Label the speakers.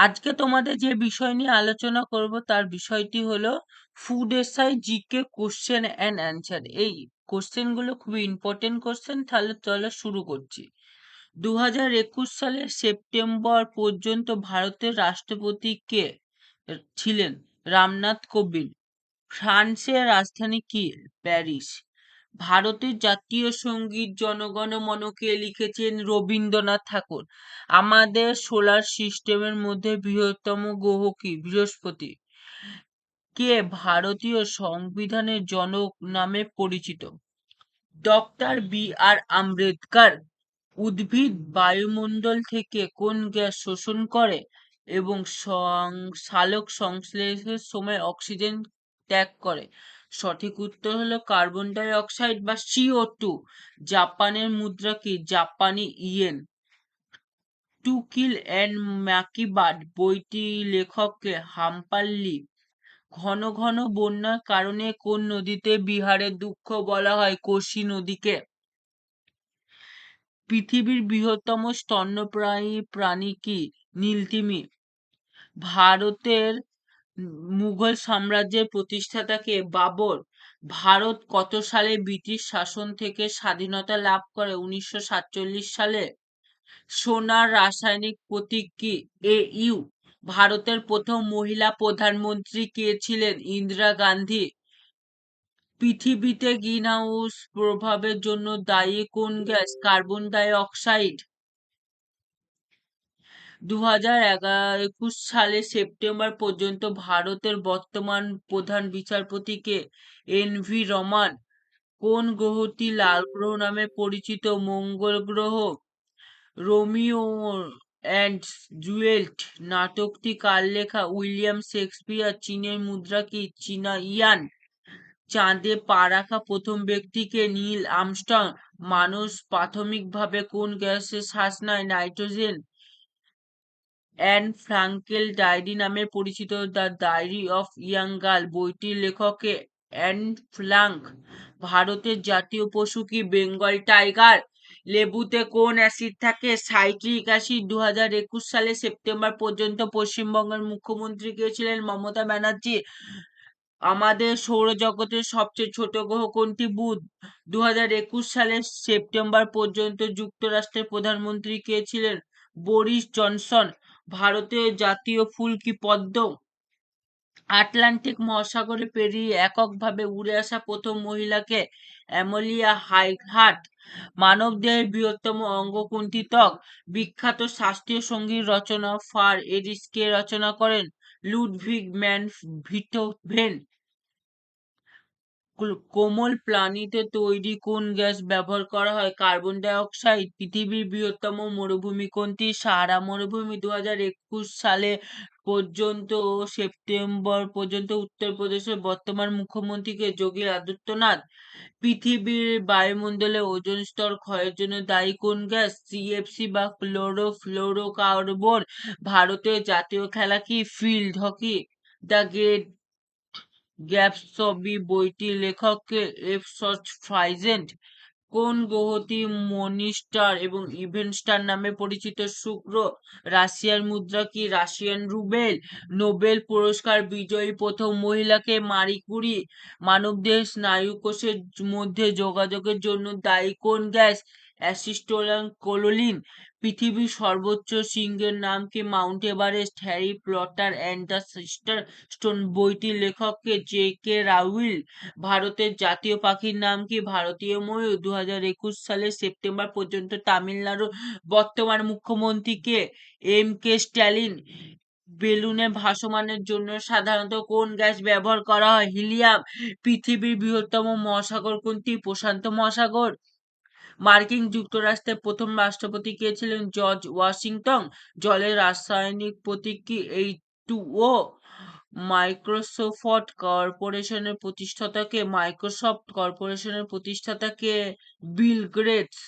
Speaker 1: আজকে তোমাদের যে বিষয় নিয়ে আলোচনা করব তার বিষয়টি হলো food SI GK question and answer. এই কোশ্চেনগুলো খুবই ইম্পর্টেন্ট কোশ্চেন, তাহলে চলো শুরু করছি। 2021 সালের সেপ্টেম্বর পর্যন্ত ভারতের রাষ্ট্রপতি কে ছিলেন? রামনাথ কোবিন্দ। ফ্রান্সের রাজধানী কি? প্যারিস। ভারতের জাতীয় সঙ্গীত জনগণ মন কে লিখেছেন? রবীন্দ্রনাথ ঠাকুর। আমাদের সোলার সিস্টেমের মধ্যে বৃহত্তম গ্রহ কি? বৃহস্পতি। কে ভারতীয় সংবিধানের জনক নামে পরিচিত? ডক্টর বি আর আম্বেদকর। উদ্ভিদ বায়ুমণ্ডল থেকে কোন গ্যাস শোষণ করে এবং সালোক সংশ্লেষের সময় অক্সিজেন ত্যাগ করে? সঠিক উত্তর হলো কার্বন ডাই অক্সাইড বা CO2। জাপানের মুদ্রা কি? জাপানি ইয়েন। টু কিল অ্যান্ড ম্যাকিবার্ড বইটির লেখককে? হাম্পাল্লি। ঘন ঘন বন্যার কারণে কোন নদীতে বিহারের দুঃখ বলা হয়? কোশি নদীকে। পৃথিবীর বৃহত্তম স্তন্যপায়ী প্রাণী কি? নীলতিমি। ভারতের মুঘল সাম্রাজ্যের প্রতিষ্ঠাতা কে? বাবর। ভারত কত সালে ব্রিটিশ শাসন থেকে স্বাধীনতা লাভ করে? 1947 সালে। সোনার রাসায়নিক প্রতীক কি? AU। ভারতের প্রথম মহিলা প্রধানমন্ত্রী কে ছিলেন? ইন্দিরা গান্ধী। পৃথিবীতে গ্রিনহাউস প্রভাবের জন্য দায়ী কোন গ্যাস? Carbon die oxide. 2021 সালের সেপ্টেম্বর পর্যন্ত ভারতের বর্তমান প্রধান বিচারপতি কে? NV রমন। কোন গ্রহটি লাল গ্রহ নামে পরিচিত? মঙ্গল গ্রহ। রোমিও অ্যান্ড জুলিয়েট নাটকটি কার লেখা? William Shakespeare. চীনের মুদ্রা কি? চীনা ইয়ান। চাঁদে পা রাখা প্রথম ব্যক্তি কে? Neil Armstrong. মানুষ প্রাথমিকভাবে কোন গ্যাসে শ্বাস নেয়? নাইট্রোজেন। অ্যান ফ্রাঙ্কেল ডায়েরি নামে পরিচিত the diary of young girl বইটির লেখক কে? An Frank. ভারতের জাতীয় পশু কি? বেঙ্গল টাইগার। লেবুতে কোন অ্যাসিড থাকে? Citric acid. 2021 সালে সেপ্টেম্বর পর্যন্ত পশ্চিমবঙ্গের মুখ্যমন্ত্রী কে ছিলেন? মমতা ব্যানার্জি। আমাদের সৌরজগতের সবচেয়ে ছোট গ্রহ কোনটি? বুধ। 2021 সালের সেপ্টেম্বর পর্যন্ত যুক্তরাষ্ট্রের প্রধানমন্ত্রী কে ছিলেন? Boris Johnson. ভারতের জাতীয় ফুল কি? পদ্ম। আটলান্টিক মহাসাগরে পেরিয়ে এককভাবে উড়ে আসা প্রথম মহিলাকে? Amelia heart. মানবদেহের বৃহত্তম অঙ্গ কোনটি? ত্বক। বিখ্যাত শাস্ত্রীয় সঙ্গীত রচনা ফার এরিস কে রচনা করেন? Ludwig man ভিটোভেন। কোমল প্রাণীতে তৈরি কোন গ্যাস ব্যবহার করা হয়? Carbon die oxide. পৃথিবীর বৃহত্তম মরুভূমি কোনটি? সাহারা মরুভূমি। 2021 সালে পর্যন্ত সেপ্টেম্বর পর্যন্ত উত্তরপ্রদেশের বর্তমান মুখ্যমন্ত্রী কে? যোগী আদিত্যনাথ। পৃথিবীর বায়ুমণ্ডলে ওজোন স্তর ক্ষয়ের জন্য দায়ী কোন গ্যাস? CFC বা ক্লোরোফ্লোরোকার্বন। ভারতের জাতীয় খেলা কি? Field hockey. The great Gatsby বইটির লেখক কে? ফ্রাইজেন্ট। কোন গ্রহটি মনিস্টার এবং ইভেন্ট স্টার নামে পরিচিত? শুক্র। রাশিয়ার মুদ্রা কি? রাশিয়ান রুবেল। নোবেল পুরস্কার বিজয়ী প্রথম মহিলাকে? মারি কুরি। মানবদেহের স্নায়ু কোষের মধ্যে যোগাযোগের জন্য দায়ী কোন গ্যাস? অ্যাসিটোলিন কোলিন। পৃথিবীর সর্বোচ্চ শৃঙ্গের নাম কি? Mount Everest. Harry Potter and the sister stone বইটির লেখক কে? JK Rowling. ভারতের জাতীয় পাখির নাম কি? ভারতীয় ময়ূর। 2021 সালের সেপ্টেম্বর পর্যন্ত তামিলনাড়ুর বর্তমান মুখ্যমন্ত্রী কে? MK Stalin. বেলুনে ভাসমানের জন্য সাধারণত কোন গ্যাস ব্যবহার করা হয়? হিলিয়াম। পৃথিবীর বৃহত্তম মহাসাগর কোনটি? প্রশান্ত মহাসাগর। মার্কিন যুক্তরাষ্ট্রের প্রথম রাষ্ট্রপতি কে ছিলেন? George Washington. জলের রাসায়নিক প্রতীক কি? H2O। মাইক্রোসফট কর্পোরেশনের প্রতিষ্ঠাতা কে? মাইক্রোসফট কর্পোরেশনের প্রতিষ্ঠাতা কে? Bill Gates.